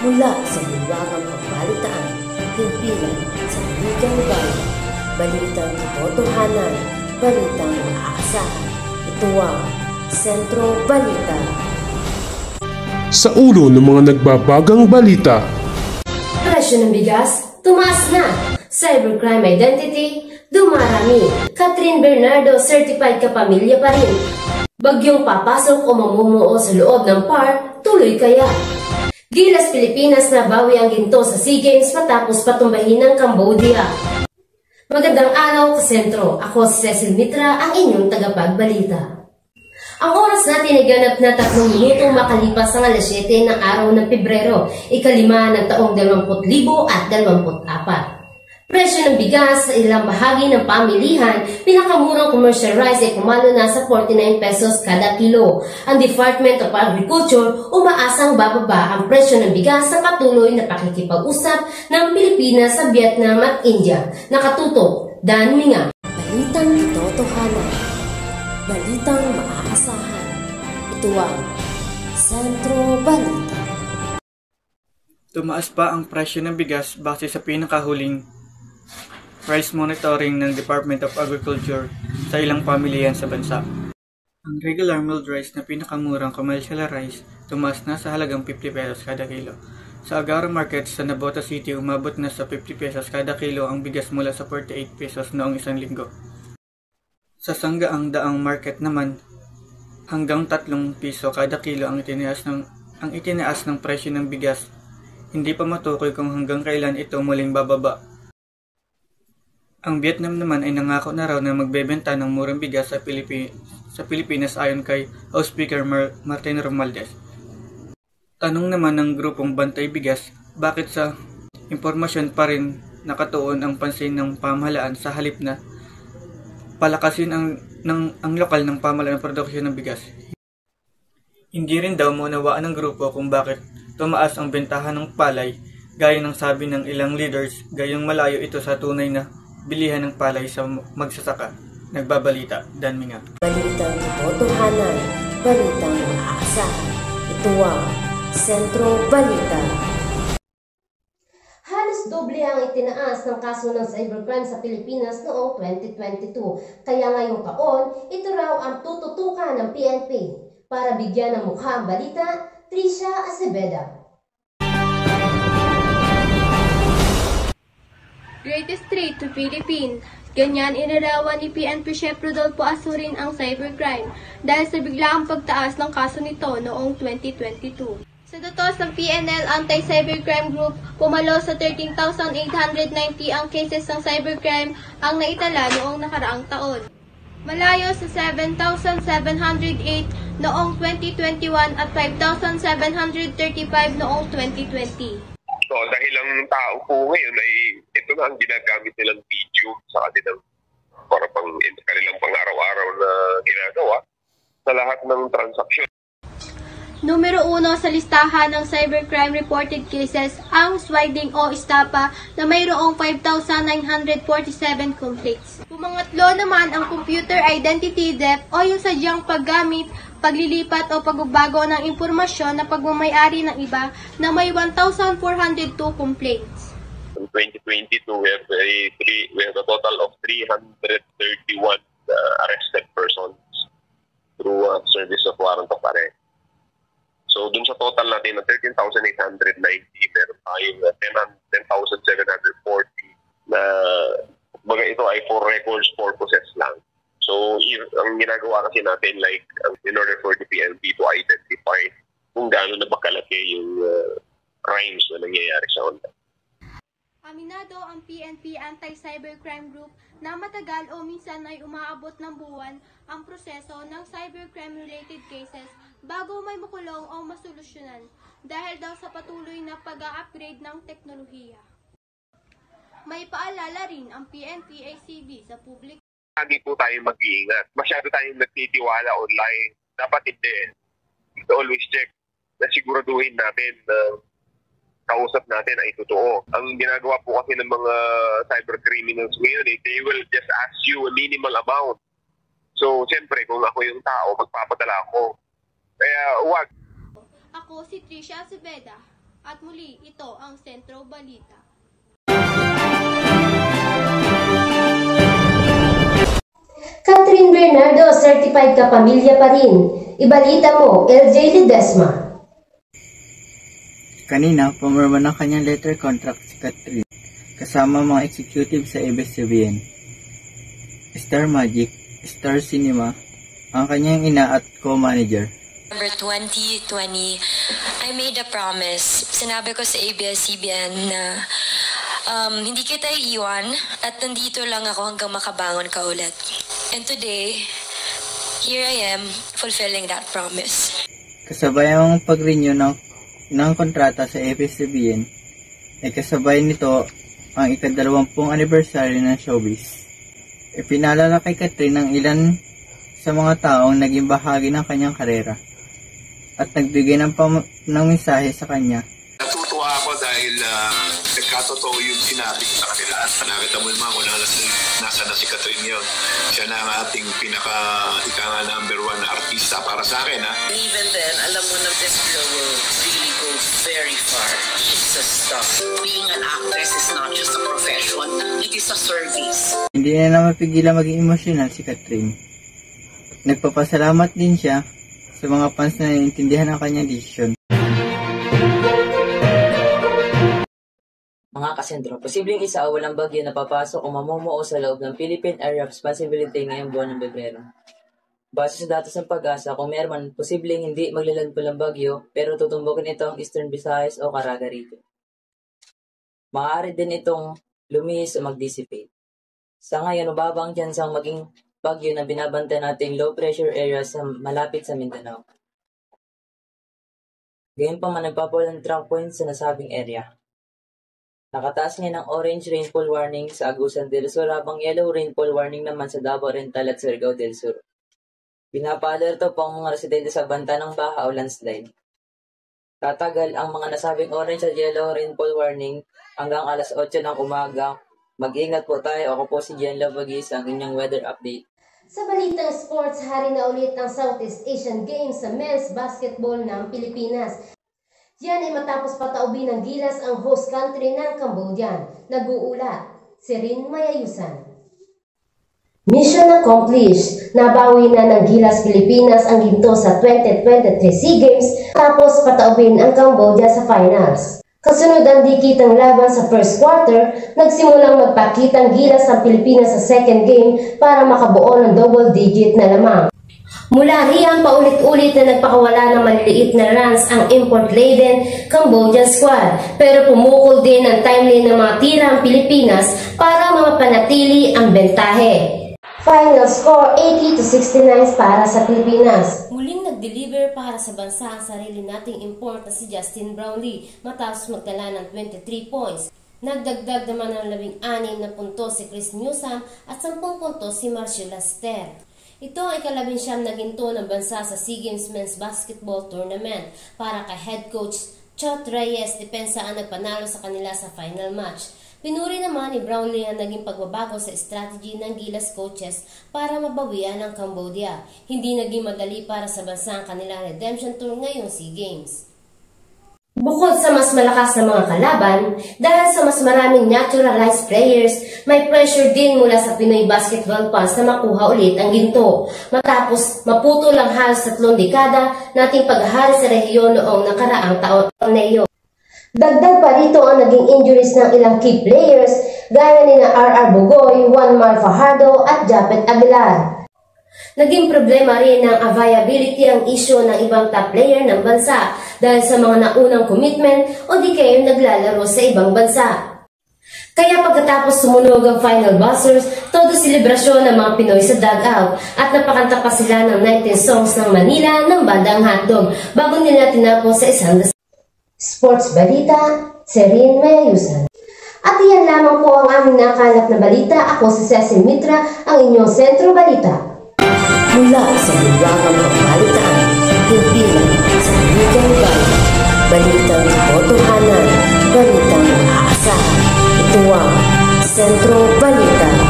Mula sa bulwagang pagbalitaan, himpilan sa Ligang Bayan, balitang katotohanan, balitang maaasahan. Ito ang Sentro Balita. Sa ulo ng mga nagbabagang balita. Presyo ng bigas, tumaas na. Cybercrime identity, dumarami. Catherine Bernardo, certified kapamilya pa rin. Bagyong papasok o mamumuo sa loob ng park, tuloy kaya. Gilas Pilipinas na bawi ang ginto sa SEA Games matapos patumbahin ng Cambodia. Magandang araw, Kasentro. Ako si Cecil Mitra, ang inyong tagapagbalita. Ang oras natin ay ganap na 3 minutong makalipas ang alas 7 ng araw ng Pebrero, ikalima ng taong 2024. Presyo ng bigas sa ilang bahagi ng pamilihan, pinakamurang commercial rice ay pumalo na sa 49 pesos kada kilo. Ang Department of Agriculture umaasang bababa ang presyo ng bigas sa patuloy na pakikipag-usap ng Pilipinas sa Vietnam at India. Nakatutok, Dan Minga. Balitang katotohanan, balitang maaasahan. Ito ang Sentro Balita. Tumaas pa ang presyo ng bigas base sa pinakahuling price monitoring ng Department of Agriculture sa ilang pamilihan sa bansa. Ang regular milled rice na pinakamurang commercial rice tumaas na sa halagang 50 pesos kada kilo. Sa Agaro Market sa Navotas City, umabot na sa 50 pesos kada kilo ang bigas mula sa 48 pesos noong isang linggo. Sa Sanggaang Daang Market naman, hanggang 3 piso kada kilo ang itinaas ng presyo ng bigas. Hindi pa matukoy kung hanggang kailan ito muling bababa. Ang Vietnam naman ay nangako na raw na magbebenta ng murang bigas sa Pilipinas ayon kay House Speaker Martin Romualdez. Tanong naman ng grupong Bantay Bigas, bakit sa impormasyon pa rin nakatuon ang pansin ng pamahalaan sa halip na palakasin ang lokal ng pamahalaan ng produksyon ng bigas. Hindi rin daw maunawaan ng grupo kung bakit tumaas ang bentahan ng palay, gaya ng sabi ng ilang leaders, gayong malayo ito sa tunay na bilihan ng palay sa magsasaka. Nagbabalita, Dan Minga. Balitang katotohanan, balitang maaasahan. Ito ang Sentro Balita. Halos doble ang itinaas ng kaso ng cybercrime sa Pilipinas noong 2022. Kaya ngayong taon, ito raw ang tututukan ng PNP. Para bigyan ng mukha ang balita, Trisha Aceveda. Greatest threat to Philippines. Ganyan inarawan ni PNP Chief Rodolfo Azurin ang cybercrime dahil sa biglaang pagtaas ng kaso nito noong 2022. Sa datos ng PNL Anti-Cybercrime Group, pumalo sa 13,890 ang cases ng cybercrime ang naitala noong nakaraang taon. Malayo sa 7,708 noong 2021 at 5,735 noong 2020. So, dahil ang tao po ngayon ay ito na ang ginagamit nilang video sa kanilang kanilang pang-araw-araw na ginagawa sa lahat ng transaksyon. Numero 1 sa listahan ng cybercrime reported cases ang swindling o estapa na mayroong 5,947 complaints. Pumangatlo naman ang computer identity theft o yung sadyang paggamit, paglilipat o pagbabago ng impormasyon na pagmamayari ng iba na may 1,402 complaints. In 2022, we have a total of 331 arrested persons through service of warrant of arrest. So, dun sa total natin na 13,890, meron tayong 10,740 na ito ay for records purposes lang. So, ang ginagawa kasi natin, like, in order for the PNP to identify kung gaano na ba kalaki yung crimes na nangyayari sa online. Aminado ang PNP Anti-Cybercrime Group na matagal o minsan ay umaabot ng buwan ang proseso ng cybercrime-related cases bago may makulong o masolusyonan dahil daw sa patuloy na pag-upgrade ng teknolohiya. May paalala rin ang PNP-ACB sa publiko. Lagi po tayo mag-iingat. Masyado tayong nagtitiwala online. Dapat hindi. To always check na siguraduhin natin na kausap natin ay totoo. Ang ginagawa po kasi ng mga cyber criminals ngayon, they will just ask you a minimal amount. So, siyempre, kung ako yung tao, magpapadala ako. Kaya, huwag. Ako si Trisha Aceveda. At muli, ito ang Sentro Balita. Catherine Bernardo, certified kapamilya pa rin. Ibalita mo, LJ Ledesma. Kanina, pumirma ng kanyang letter contract si Catherine kasama mga executive sa ABS-CBN, Star Magic, Star Cinema, ang kanyang ina at co-manager. November 2020, I made a promise. Sinabi ko sa ABS-CBN na hindi kita iiwan at nandito lang ako hanggang makabangon ka ulit. And today, here I am, fulfilling that promise. Kasabay ang pag-renew ng kontrata sa ABS-CBN, ay kasabay nito ang ika-20 anniversary ng showbiz. Ipinalala kay Catherine ang ilan sa mga taong naging bahagi ng kanyang karera at nagbigay ng mensahe sa kanya. Natutuwa ako dahil nagkatotoo yung sinabi ko sa kanila at nakita mo naman kung nasa na si Catherine yun. Siya na ang ating ika-nga number 1 na artista para sa akin. Even then, alam mo na this girl will really go very far. She's a star. Being an actress is not just a profession, it is a service. Hindi na mapigilan maging emosyonal si Catherine. Nagpapasalamat din siya sa mga fans na naiintindihan ang kanyang desisyon. Mga kasentro, posibleng isa o walang bagyo na papasok o mamumuo sa loob ng Philippine Area of Responsibility ngayong buwan ng Pebrero. Base sa datos ng Pag-asa, kung meron man, posibleng hindi maglalandfall ang bagyo, pero tutumbukin ito ang Eastern Visayas o Caraga region. Maaari din itong lumihis o mag-dissipate. Sa ngayon, mababa ang tsansang maging bagyo na binabanta nating low pressure area sa malapit sa Mindanao. Gayon pa man nagpapawalan ng track points sa nasabing area. Nakataas ngayon ng orange rainfall warning sa Agusan del Sur habang yellow rainfall warning naman sa Davao Oriental at Surigao del Sur. Pinapa-alerto po ang mga residente sa banta ng baha o landslide. Tatagal ang mga nasabing orange at yellow rainfall warning hanggang alas 8 ng umaga. Mag-ingat po tayo. Ako po si Jen Lavagis, ang inyong weather update. Sa balitang sports, hari na ulit ang Southeast Asian Games sa men's basketball ng Pilipinas. Yan ay matapos pataubin ng gilas ang host country ng Cambodia. Nag-uulat, si Rin Mayayusan. Mission accomplished! Nabawi na ng gilas Pilipinas ang ginto sa 2023 SEA Games tapos pataubin ang Cambodia sa finals. Kasunod ang dikitang laban sa first quarter, nagsimulang magpakitang gilas ang Pilipinas sa second game para makabuo ng double-digit na lamang. Mula riyan paulit-ulit na nagpakawala ng maliliit na runs ang import-laden Cambodian squad pero pumukol din ng timely ng mga tira ang Pilipinas para mapanatili ang bentahe. Final score 80-69 para sa Pilipinas. Muling nag-deliver para sa bansa ang sarili nating import na si Justin Brownlee matapos magtala ng 23 points. Nagdagdag naman ng 16 na puntos si Chris Newsome at 10 puntos si Marcio Laster. Ito ay ika-19 na ginto ng bansa sa SEA Games Men's Basketball Tournament para kay head coach Chot Reyes, depensa ang nagpanalo sa kanila sa final match. Pinuri naman ni Brownlee ang naging pagbabago sa strategy ng Gilas coaches para mabawian ang Cambodia. Hindi naging madali para sa bansa ang kanilang redemption tour ngayong SEA Games. Bukod sa mas malakas na mga kalaban, dahil sa mas maraming naturalized players, may pressure din mula sa Pinoy basketball fans na makuha ulit ang ginto. Matapos maputol ang halos 3 dekada nating paghahari sa rehiyon noong nakaraang torneo. Dagdag pa rito ang naging injuries ng ilang key players gaya ni na R.R. Bugoy, Juanmar Fajardo at Japet Aguilar. Naging problema rin ng availability ang issue ng ibang top player ng bansa dahil sa mga naunang commitment o di kayo naglalaro sa ibang bansa. Kaya pagkatapos sumunog ang final buzzers, todo selebrasyon ng mga Pinoy sa dugout at napakanta pa sila ng 19 songs ng Manila ng bandang hotdog bago nila tinapos sa isang Sports Balita, Serin Mayayusan. At iyan lamang po ang aming nakalap na balita. Ako si Cecil Mitra, ang inyong Sentro Balita. Mula sa bulwagang pambalitaan, hindi lang sa Bigay Bali, balitang katotohanan, balitang aasahan. Ito ang Sentro Balita.